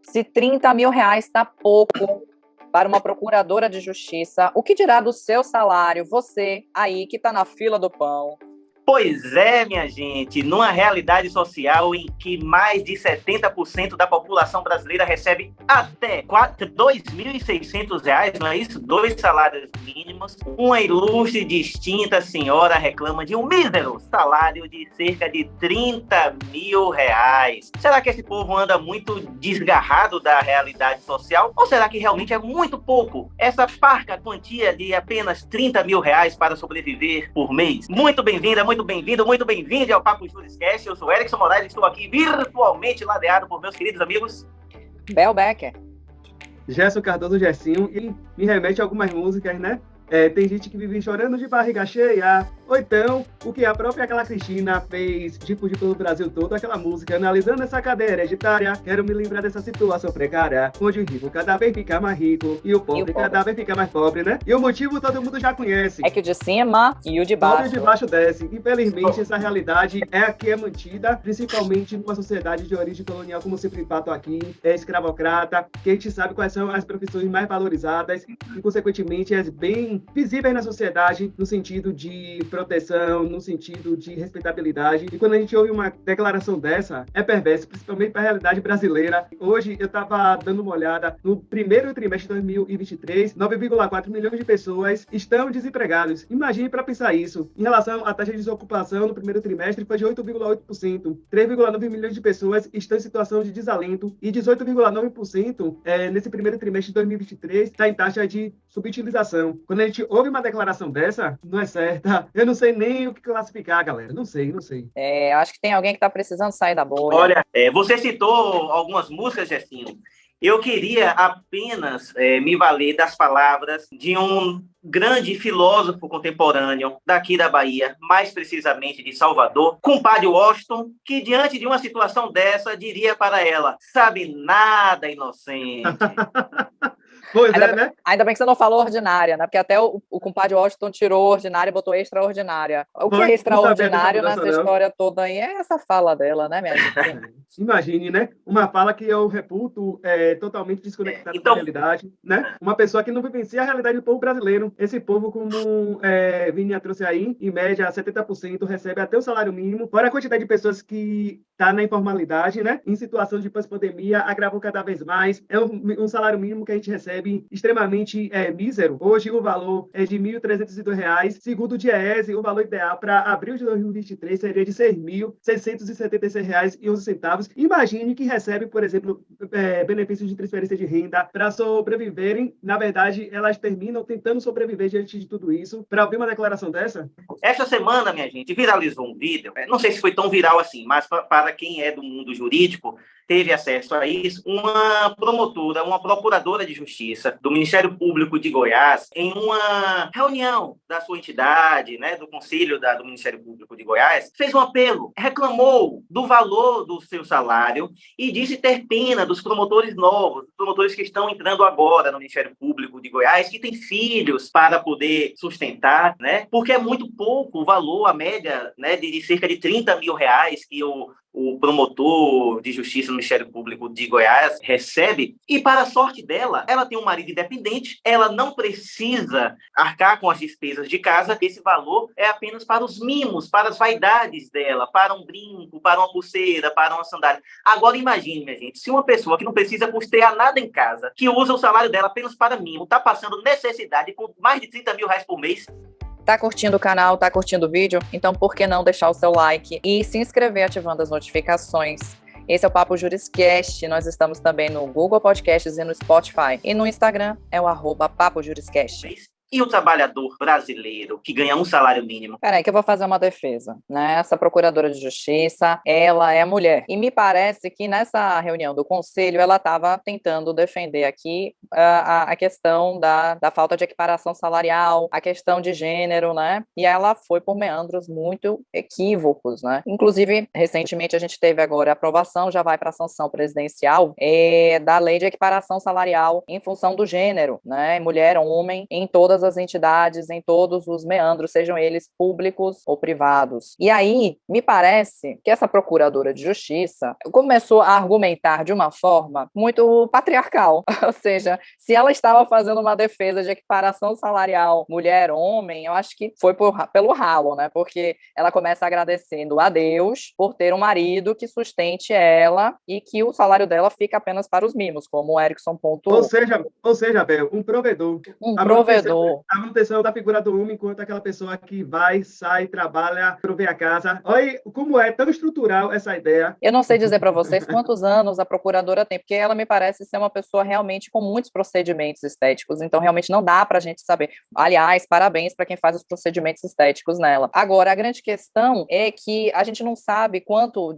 Se R$ 30.000 está pouco para uma procuradora de justiça, o que dirá do seu salário, você aí que está na fila do pão? Pois é, minha gente, numa realidade social em que mais de 70% da população brasileira recebe até R$ 2.600, não é isso? 2 salários mínimos, uma ilustre e distinta senhora reclama de um mísero salário de cerca de R$ 30.000. Será que esse povo anda muito desgarrado da realidade social? Ou será que realmente é muito pouco essa parca quantia de apenas R$ 30.000 para sobreviver por mês? Muito bem-vinda, muito bem-vindo ao Papo Juriscast. Eu sou Erickson Moraes e estou aqui virtualmente ladeado por meus queridos amigos Bel Becker, Gerson Cardoso Gersinho, e me remete a algumas músicas, né? Tem gente que vive chorando de barriga cheia, ou então o que a própria aquela Cristina fez, tipo, pelo Brasil todo, aquela música, analisando essa cadeia hereditária, quero me lembrar dessa situação precária, onde o rico cada vez fica mais rico e o pobre cada vez fica mais pobre, né? E o motivo todo mundo já conhece. É que o de cima e o de baixo. O de baixo desce. Infelizmente, essa realidade é a que é mantida, principalmente numa sociedade de origem colonial, como sempre bato aqui, escravocrata, que a gente sabe quais são as profissões mais valorizadas e, consequentemente, as bem visíveis na sociedade, no sentido de proteção, no sentido de respeitabilidade. E quando a gente ouve uma declaração dessa, é perverso, principalmente para a realidade brasileira. Hoje, eu estava dando uma olhada, no primeiro trimestre de 2023, 9,4 milhões de pessoas estão desempregadas. Imagine para pensar isso. Em relação à taxa de desocupação, no primeiro trimestre foi de 8,8%. 3,9 milhões de pessoas estão em situação de desalento e 18,9% nesse primeiro trimestre de 2023 está em taxa de subutilização. Quando a gente ouve uma declaração dessa, não é certa. Eu não sei nem o que classificar, galera. Não sei. Acho que tem alguém que está precisando sair da bolha. Olha, você citou algumas músicas, Gessinho. Eu queria apenas me valer das palavras de um grande filósofo contemporâneo daqui da Bahia, mais precisamente de Salvador, compadre Washington, que diante de uma situação dessa diria para ela: sabe nada, inocente. Pois né? Ainda bem que você não falou ordinária, né? Porque até o compadre Washington tirou ordinária e botou extraordinária. O que é extraordinário nessa história toda aí é essa fala dela, né, minha gente? Imagine, né? Uma fala que eu reputo totalmente desconectada da realidade, né? Uma pessoa que não vivencia a realidade do povo brasileiro. Esse povo, como Vininha trouxe aí, em média, 70% recebe até o salário mínimo. Fora a quantidade de pessoas que está na informalidade, né? Em situação de pós-pandemia, agravou cada vez mais. É um salário mínimo que a gente recebe extremamente mísero. Hoje o valor é de R$ 1.302. Segundo o DIEESE, o valor ideal para abril de 2023 seria de R$ 6.676,11. Imagine que recebe, por exemplo, benefícios de transferência de renda para sobreviverem. Na verdade, elas terminam tentando sobreviver diante de tudo isso. Para ouvir uma declaração dessa? Esta semana, minha gente, viralizou um vídeo, não sei se foi tão viral assim, mas para quem é do mundo jurídico, teve acesso a isso, uma promotora, uma procuradora de justiça do Ministério Público de Goiás, em uma reunião da sua entidade, né, do Conselho do Ministério Público de Goiás, fez um apelo, reclamou do valor do seu salário e disse ter pena dos promotores novos, promotores que estão entrando agora no Ministério Público de Goiás, que têm filhos para poder sustentar, né, porque é muito pouco o valor, a média, né, de cerca de R$ 30.000 que o promotor de justiça no Ministério Público de Goiás recebe, e para a sorte dela, ela tem um marido independente, ela não precisa arcar com as despesas de casa, esse valor é apenas para os mimos, para as vaidades dela, para um brinco, para uma pulseira, para uma sandália. Agora imagine, minha gente, se uma pessoa que não precisa custear nada em casa, que usa o salário dela apenas para mimo, está passando necessidade com mais de R$ 30.000 por mês. Tá curtindo o canal, tá curtindo o vídeo? Então por que não deixar o seu like e se inscrever ativando as notificações? Esse é o Papo Juriscast, nós estamos também no Google Podcasts e no Spotify. E no Instagram é o @Papo Juriscast. E o trabalhador brasileiro que ganha um salário mínimo? Peraí que eu vou fazer uma defesa, né? Essa procuradora de justiça, ela é mulher. E me parece que nessa reunião do conselho, ela estava tentando defender aqui a questão da falta de equiparação salarial, a questão de gênero, né? E ela foi por meandros muito equívocos, né? Inclusive, recentemente a gente teve agora a aprovação, já vai para a sanção presidencial, da lei de equiparação salarial em função do gênero, né? Mulher ou homem em todas todas as entidades, em todos os meandros, sejam eles públicos ou privados. E aí, me parece que essa procuradora de justiça começou a argumentar de uma forma muito patriarcal, ou seja, se ela estava fazendo uma defesa de equiparação salarial mulher-homem, eu acho que foi pelo ralo, né? Porque ela começa agradecendo a Deus por ter um marido que sustente ela e que o salário dela fica apenas para os mimos, como o Erickson pontuou. Ou seja, Bel, um provedor. A manutenção da figura do homem enquanto aquela pessoa que vai, sai, trabalha, provê a casa. Olha como é tão estrutural essa ideia. Eu não sei dizer para vocês quantos anos a procuradora tem, porque ela me parece ser uma pessoa realmente com muitos procedimentos estéticos, então realmente não dá para a gente saber. Aliás, parabéns para quem faz os procedimentos estéticos nela. Agora, a grande questão é que a gente não sabe quanto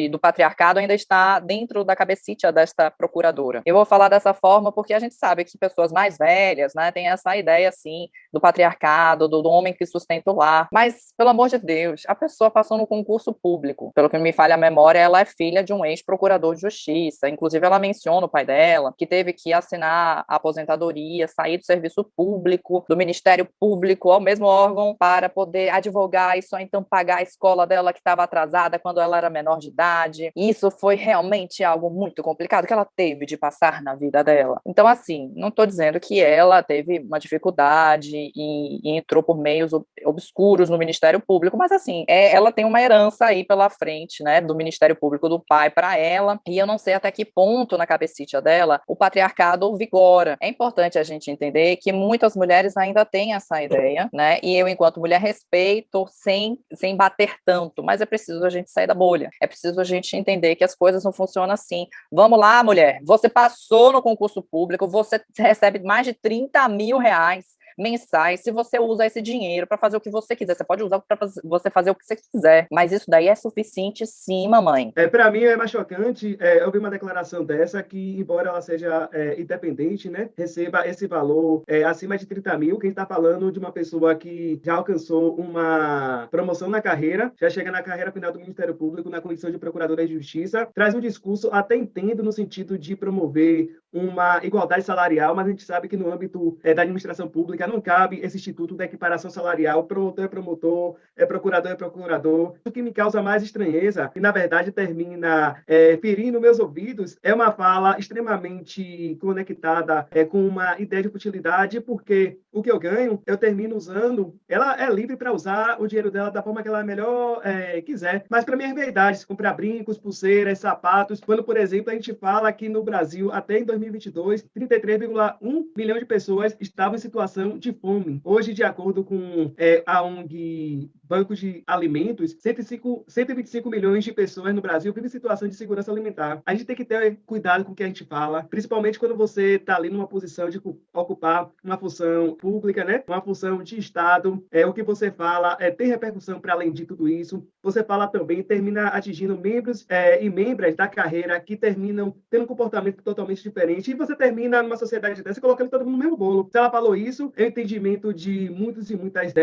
do patriarcado ainda está dentro da cabecita desta procuradora. Eu vou falar dessa forma porque a gente sabe que pessoas mais velhas, né, têm essa ideia, assim, do patriarcado, do homem que sustenta o lar. Mas, pelo amor de Deus, a pessoa passou no concurso público. Pelo que me falha a memória, ela é filha de um ex-procurador de justiça. Inclusive, ela menciona o pai dela, que teve que assinar a aposentadoria, sair do serviço público, do Ministério Público, ao mesmo órgão, para poder advogar e só então pagar a escola dela que estava atrasada quando ela era menor de idade. E isso foi realmente algo muito complicado que ela teve de passar na vida dela. Então, assim, não estou dizendo que ela teve uma dificuldade e entrou por meios obscuros no Ministério Público, mas, assim, ela tem uma herança aí pela frente, né, do Ministério Público do pai para ela, e eu não sei até que ponto na cabecita dela o patriarcado vigora. É importante a gente entender que muitas mulheres ainda têm essa ideia, né, e eu, enquanto mulher, respeito sem bater tanto, mas é preciso a gente sair da bolha, é preciso a gente entender que as coisas não funcionam assim. Vamos lá, mulher, você passou no concurso público, você recebe mais de 30 mil reais mensais, se você usa esse dinheiro para fazer o que você quiser. Você pode usar para você fazer o que você quiser, mas isso daí é suficiente sim, mamãe. Para mim é mais chocante ouvir uma declaração dessa que, embora ela seja independente, né, receba esse valor acima de 30 mil, que a gente está falando de uma pessoa que já alcançou uma promoção na carreira, já chega na carreira final do Ministério Público na condição de procuradora de justiça, traz um discurso, até entendo, no sentido de promover uma igualdade salarial, mas a gente sabe que no âmbito da administração pública não cabe esse instituto da equiparação salarial, promotor é promotor, procurador é procurador. O que me causa mais estranheza, e na verdade termina ferindo meus ouvidos, é uma fala extremamente conectada com uma ideia de futilidade, porque o que eu ganho, eu termino usando, ela é livre para usar o dinheiro dela da forma que ela melhor quiser, mas para mim é verdade, comprar brincos, pulseiras, sapatos, quando, por exemplo, a gente fala que no Brasil, até em 2022, 33,1 milhão de pessoas estavam em situação de fome. Hoje, de acordo com a ONG Bancos de Alimentos, 125 milhões de pessoas no Brasil vivem em situação de segurança alimentar. A gente tem que ter cuidado com o que a gente fala, principalmente quando você está ali numa posição de ocupar uma função pública, né? Uma função de Estado. O que você fala tem repercussão para além de tudo isso. Você fala também, termina atingindo membros e membras da carreira que terminam tendo um comportamento totalmente diferente, e você termina numa sociedade dessa colocando todo mundo no mesmo bolo. Se ela falou isso, é o entendimento de muitos e muitas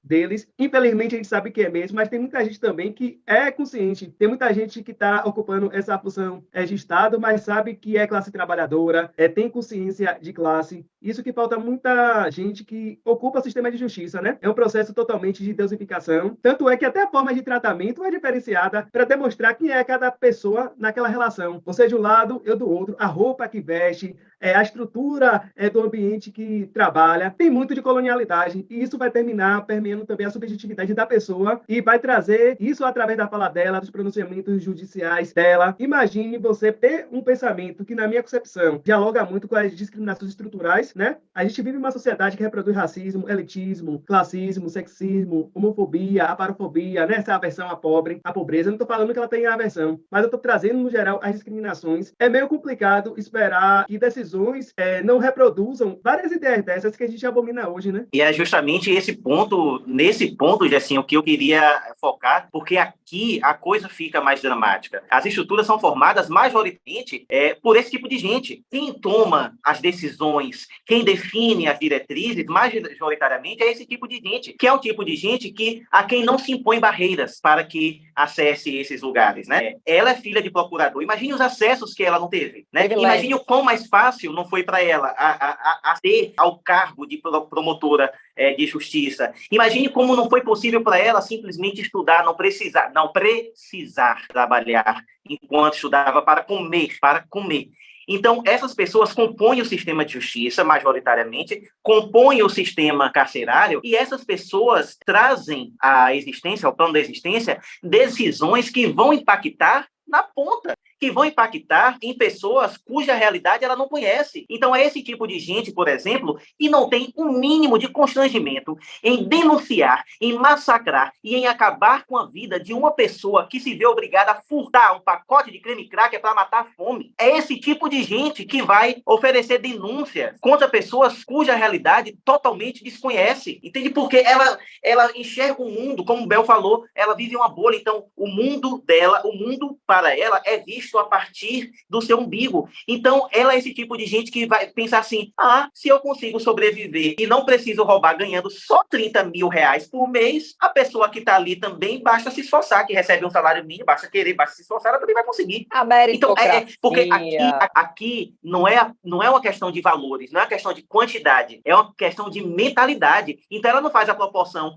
deles. Infelizmente, a gente sabe que é mesmo, mas tem muita gente também que é consciente. Tem muita gente que está ocupando essa função de Estado, mas sabe que é classe trabalhadora, tem consciência de classe. Isso que falta muita gente que ocupa o sistema de justiça, né? É um processo totalmente de deusificação. Tanto é que até a forma de tratamento é diferenciada para demonstrar quem é cada pessoa naquela relação. Você de um lado, eu do outro. A roupa que veste, a estrutura do ambiente que trabalha, tem muito de colonialidade, e isso vai terminar permeando também a subjetividade da pessoa e vai trazer isso através da fala dela, dos pronunciamentos judiciais dela. Imagine você ter um pensamento que, na minha concepção, dialoga muito com as discriminações estruturais, né? A gente vive uma sociedade que reproduz racismo, elitismo, classismo, sexismo, homofobia, aparofobia, né? Essa aversão à pobreza. Eu não estou falando que ela tem aversão, mas eu estou trazendo, no geral, as discriminações. É meio complicado esperar que decisões não reproduzam várias ideias dessas que a gente abomina hoje, né? E é justamente nesse ponto, Jessinha, o que eu queria focar, porque aqui a coisa fica mais dramática. As estruturas são formadas majoritariamente por esse tipo de gente. Quem toma as decisões, quem define as diretrizes, majoritariamente é esse tipo de gente, que é o tipo de gente a quem não se impõe barreiras para que acesse esses lugares, né? Ela é filha de procurador. Imagine os acessos que ela não teve, né? Imagine o quão mais fácil não foi para ela a ter ao cargo de promotora de justiça. Imagine como não foi possível para ela simplesmente estudar, não precisar trabalhar enquanto estudava para comer. Então, essas pessoas compõem o sistema de justiça, majoritariamente, compõem o sistema carcerário, e essas pessoas trazem à existência, ao plano da existência, decisões que vão impactar na ponta, que vão impactar em pessoas cuja realidade ela não conhece. Então, é esse tipo de gente, por exemplo, que não tem um mínimo de constrangimento em denunciar, em massacrar e em acabar com a vida de uma pessoa que se vê obrigada a furtar um pacote de creme cracker para matar a fome. É esse tipo de gente que vai oferecer denúncias contra pessoas cuja realidade totalmente desconhece. Entende? Porque ela enxerga o mundo, como o Bel falou, ela vive uma bolha. Então, o mundo dela, o mundo para ela é visto a partir do seu umbigo. Então, ela é esse tipo de gente que vai pensar assim, se eu consigo sobreviver e não preciso roubar ganhando só 30 mil reais por mês, a pessoa que está ali também basta se esforçar, que recebe um salário mínimo, basta querer, basta se esforçar, ela também vai conseguir. A meritocracia. Então, porque aqui não é uma questão de valores, não é uma questão de quantidade, é uma questão de mentalidade. Então, ela não faz a proporção,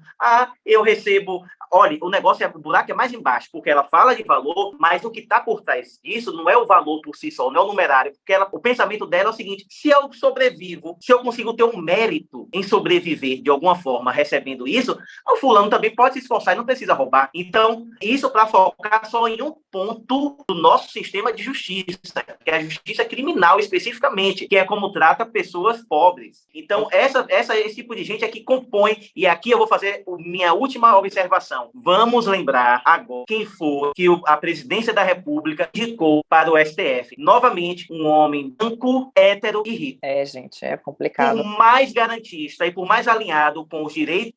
eu recebo... Olha, o negócio, o buraco é mais embaixo, porque ela fala de valor, mas o que está por trás disso não é o valor por si só, não é o numerário, porque o pensamento dela é o seguinte, se eu sobrevivo, se eu consigo ter um mérito em sobreviver de alguma forma recebendo isso, o fulano também pode se esforçar e não precisa roubar. Então, isso para focar só em um ponto do nosso sistema de justiça, que é a justiça criminal especificamente, que é como trata pessoas pobres. Então, esse tipo de gente é que compõe, e aqui eu vou fazer minha última observação. Vamos lembrar agora quem foi que a presidência da República indicou para o STF. Novamente, um homem branco, hétero e rico. Gente, é complicado. Por mais garantista e por mais alinhado com os direitos,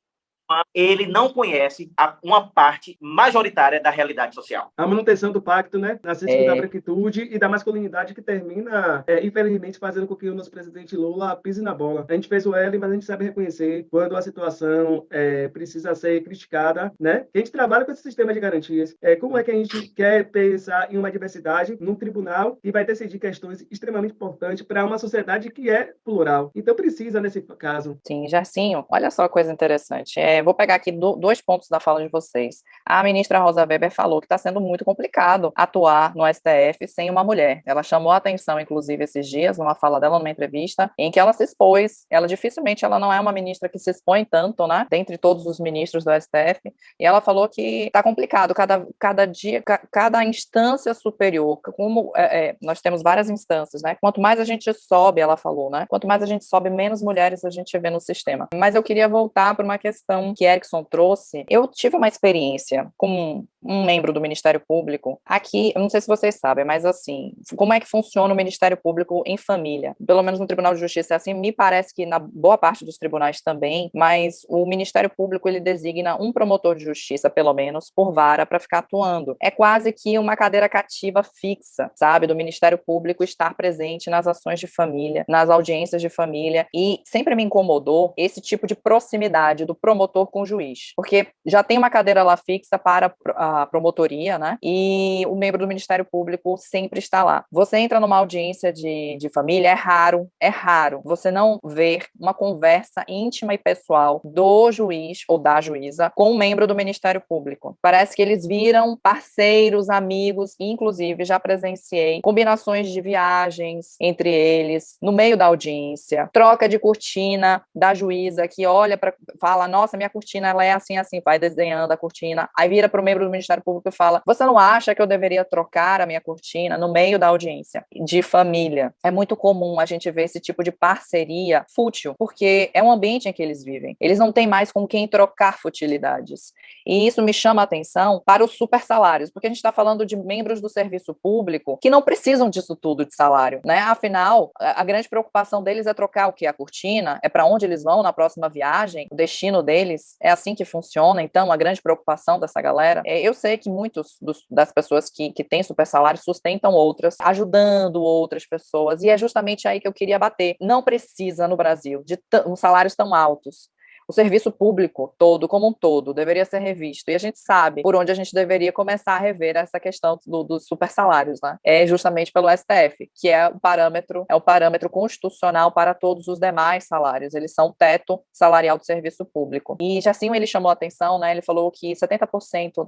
ele não conhece uma parte majoritária da realidade social. A manutenção do pacto, né, narcísico da branquitude e da masculinidade que termina, infelizmente, fazendo com que o nosso presidente Lula pise na bola. A gente fez o L, mas a gente sabe reconhecer quando a situação precisa ser criticada, né? A gente trabalha com esse sistema de garantias. Como é que a gente quer pensar em uma diversidade num tribunal que vai decidir questões extremamente importantes para uma sociedade que é plural? Então, precisa, nesse caso. Sim, Gersinho, olha só a coisa interessante. Vou pegar aqui dois pontos da fala de vocês. A ministra Rosa Weber falou que está sendo muito complicado atuar no STF sem uma mulher. Ela chamou a atenção, inclusive, esses dias, numa fala dela, numa entrevista, em que ela se expôs. Ela não é uma ministra que se expõe tanto, né, dentre todos os ministros do STF, e ela falou que está complicado, cada dia, cada instância superior, como nós temos várias instâncias, né, quanto mais a gente sobe, ela falou, né, quanto mais a gente sobe, menos mulheres a gente vê no sistema. Mas eu queria voltar para uma questão que Erickson trouxe. Eu tive uma experiência com um membro do Ministério Público aqui, eu não sei se vocês sabem, mas assim, como é que funciona o Ministério Público em família? Pelo menos no Tribunal de Justiça é assim, me parece que na boa parte dos tribunais também, mas o Ministério Público, ele designa um promotor de justiça, pelo menos, por vara para ficar atuando. É quase que uma cadeira cativa fixa, sabe, do Ministério Público estar presente nas ações de família, nas audiências de família, e sempre me incomodou esse tipo de proximidade do promotor com o juiz, porque já tem uma cadeira lá fixa para a promotoria, né? E o membro do Ministério Público sempre está lá. Você entra numa audiência de família, é raro você não ver uma conversa íntima e pessoal do juiz ou da juíza com um membro do Ministério Público. Parece que eles viram parceiros, amigos, e inclusive já presenciei combinações de viagens entre eles, no meio da audiência, troca de cortina da juíza que olha para fala, nossa, minha cortina ela é assim, assim, vai desenhando a cortina, aí vira para o membro do Ministério Público e fala, você não acha que eu deveria trocar a minha cortina no meio da audiência de família? É muito comum a gente ver esse tipo de parceria fútil, porque é um ambiente em que eles vivem. Eles não têm mais com quem trocar futilidades. E isso me chama a atenção para os super salários, porque a gente está falando de membros do serviço público que não precisam disso tudo de salário, né? Afinal, a grande preocupação deles é trocar o quê? A cortina? É para onde eles vão na próxima viagem? O destino deles? É assim que funciona, então, a grande preocupação dessa galera? Eu sei que muitos das pessoas que têm super salário sustentam outras, ajudando outras pessoas, e é justamente aí que eu queria bater. Não precisa, no Brasil, de salários tão altos. O serviço público todo, como um todo, deveria ser revisto. E a gente sabe por onde a gente deveria começar a rever essa questão dos super salários, né? É justamente pelo STF, que é o parâmetro constitucional para todos os demais salários. Eles são o teto salarial do serviço público. E Jacinho, ele chamou a atenção, né? Ele falou que 70%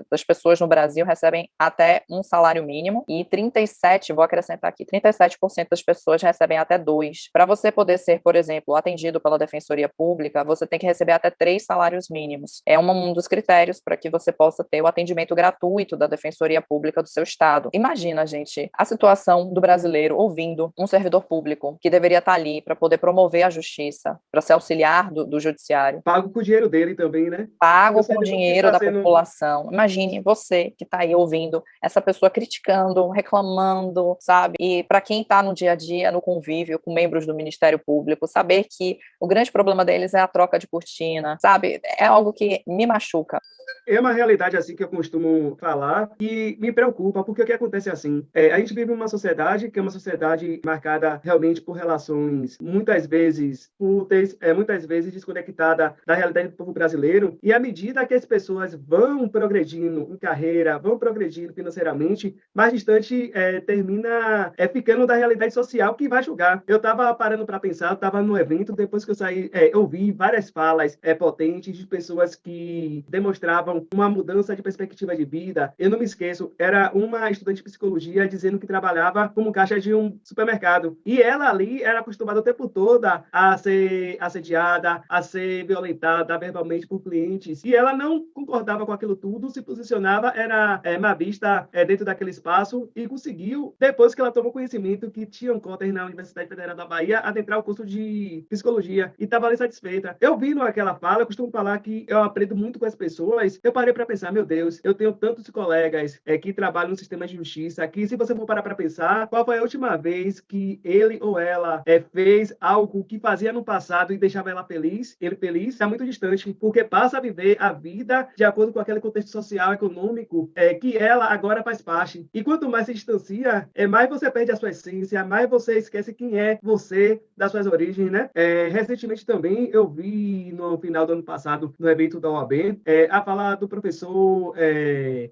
das pessoas no Brasil recebem até um salário mínimo e 37% das pessoas recebem até 2. Para você poder ser, por exemplo, atendido pela Defensoria Pública, você tem que receber até 3 salários mínimos. É um dos critérios para que você possa ter o atendimento gratuito da Defensoria Pública do seu estado. Imagina, gente, a situação do brasileiro ouvindo um servidor público que deveria estar ali para poder promover a justiça, para ser auxiliar do judiciário. Pago com o dinheiro dele também, né? Pago com o dinheiro da população. Imagine você que está aí ouvindo essa pessoa criticando, reclamando, sabe? E para quem está no dia a dia, no convívio com membros do Ministério Público, saber que o grande problema deles é a troca de cortina, sabe? É algo que me machuca. É uma realidade assim que eu costumo falar e me preocupa, porque o que acontece assim, a gente vive numa sociedade que é uma sociedade marcada realmente por relações muitas vezes fúteis, muitas vezes desconectada da realidade do povo brasileiro, e à medida que as pessoas vão progredindo em carreira, vão progredindo financeiramente, mais distante termina ficando da realidade social que vai julgar. Eu estava parando para pensar, eu estava no evento, depois que eu saí, ouvi várias falas potentes de pessoas que demonstravam uma mudança de perspectiva de vida. Eu não me esqueço, era uma estudante de psicologia dizendo que trabalhava como caixa de um supermercado. E ela ali era acostumada o tempo todo a ser assediada, a ser violentada verbalmente por clientes. E ela não concordava com aquilo tudo, se posicionava, era má vista dentro daquele espaço e conseguiu, depois que ela tomou conhecimento que tinham cotas na Universidade Federal da Bahia, adentrar o curso de psicologia e estava ali satisfeita. Eu vi naquela fala, eu costumo falar que eu aprendo muito com as pessoas. Eu parei para pensar, meu Deus, eu tenho tantos colegas que trabalham no sistema de justiça que, se você for parar para pensar, qual foi a última vez que ele ou ela fez algo que fazia no passado e deixava ela feliz, ele feliz, está muito distante, porque passa a viver a vida de acordo com aquele contexto social, econômico, que ela agora faz parte. E quanto mais se distancia, mais você perde a sua essência, mais você esquece quem é você, das suas origens, né? Recentemente também eu vi, no final do ano passado, no evento da OAB, a fala do professor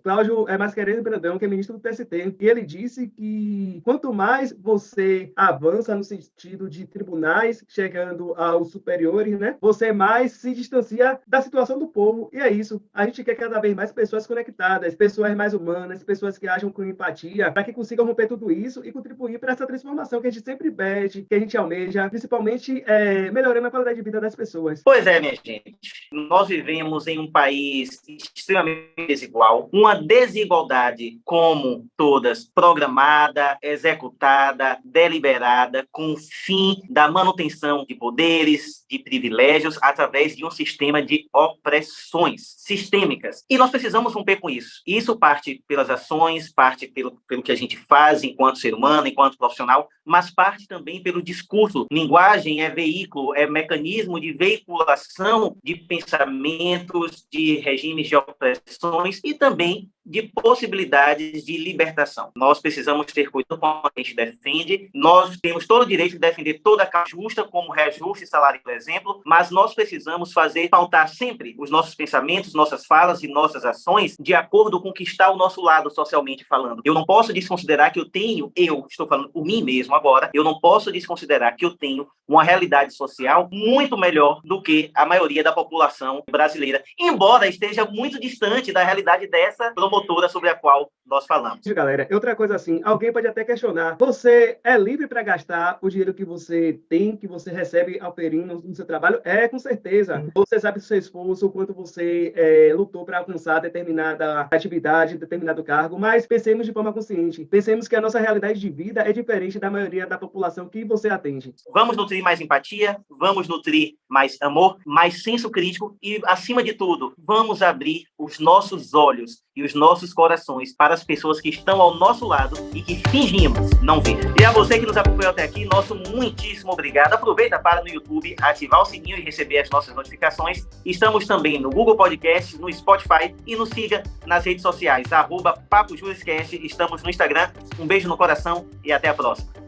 Cláudio Mascarenhas Brandão, que é ministro do TST, e ele disse que quanto mais você avança no sentido de tribunais, chegando aos superiores, né, você mais se distancia da situação do povo, e é isso. A gente quer cada vez mais pessoas conectadas, pessoas mais humanas, pessoas que agem com empatia, para que consigam romper tudo isso e contribuir para essa transformação que a gente sempre pede, que a gente almeja, principalmente melhorando a qualidade de vida das pessoas. Pois é, minha gente. Nós vivemos em um país extremamente desigual, uma desigualdade como todas, programada, executada, deliberada, com o fim da manutenção de poderes, de privilégios, através de um sistema de opressões sistêmicas. E nós precisamos romper com isso. Isso parte pelas ações, parte pelo que a gente faz enquanto ser humano, enquanto profissional, mas parte também pelo discurso. Linguagem é veículo, é mecanismo de veiculação de pensamentos, de regimes de opressões e também de possibilidades de libertação. Nós precisamos ter cuidado com o que a gente defende, nós temos todo o direito de defender toda a causa justa, como reajuste salarial, por exemplo, mas nós precisamos pautar sempre os nossos pensamentos, nossas falas e nossas ações de acordo com o que está ao nosso lado, socialmente falando. Eu não posso desconsiderar que eu estou falando por mim mesmo agora, eu não posso desconsiderar que eu tenho uma realidade social muito melhor do que a maioria da população brasileira, embora esteja muito distante da realidade dessa promotora sobre a qual nós falamos. Galera, outra coisa assim, alguém pode até questionar, você é livre para gastar o dinheiro que você tem, que você recebe auferindo no seu trabalho? Com certeza. Você sabe o seu esforço, o quanto você lutou para alcançar determinada atividade, determinado cargo, mas pensemos de forma consciente. Pensemos que a nossa realidade de vida é diferente da maioria da população que você atende. Vamos nutrir mais empatia, vamos nutrir mais amor, mais senso crítico e, acima de tudo, vamos abrir os nossos olhos e os nossos corações para as pessoas que estão ao nosso lado e que fingimos não ver. E a você que nos acompanhou até aqui, nosso muitíssimo obrigado. Aproveita para no YouTube ativar o sininho e receber as nossas notificações. Estamos também no Google Podcast, no Spotify e nos siga nas redes sociais, @PapoJurisCast. Estamos no Instagram. Um beijo no coração e até a próxima.